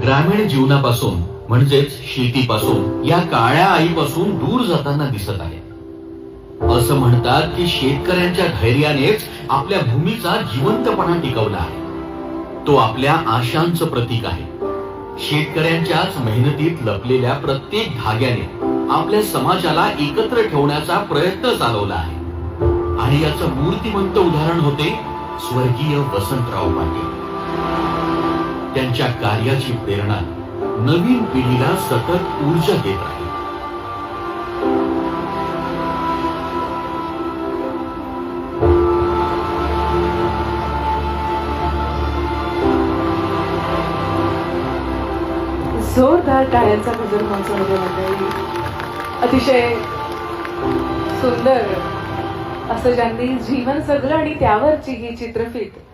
ग्रामीण जीवनापासून म्हणजेच शेतीपासून, या काळ्या आईपासून दूर जाताना दिसत आहे. असं म्हणतात की शेतकऱ्यांच्या धैर्यानेच आपल्या भूमीचा जिवंतपणा टिकवला आहे. तो आपल्या आशांचं प्रतीक आहे. शेतकऱ्यांच्याच मेहनतीत लपलेल्या प्रत्येक धाग्याने आपल्या समाजाला एकत्र ठेवण्याचा प्रयत्न चालवला आहे. आणि याचं मूर्तिमंत उदाहरण होते स्वर्गीय वसंतराव पाटील. त्यांच्या कार्याची प्रेरणा नवीन पिढीला सतत ऊर्जा देत राहील. जोरदार टाळ्यांचा गजर मंचामध्ये मंडळी. अतिशय सुंदर असं ज्यांनी जीवन जगलं आणि त्यावरची ही चित्रफित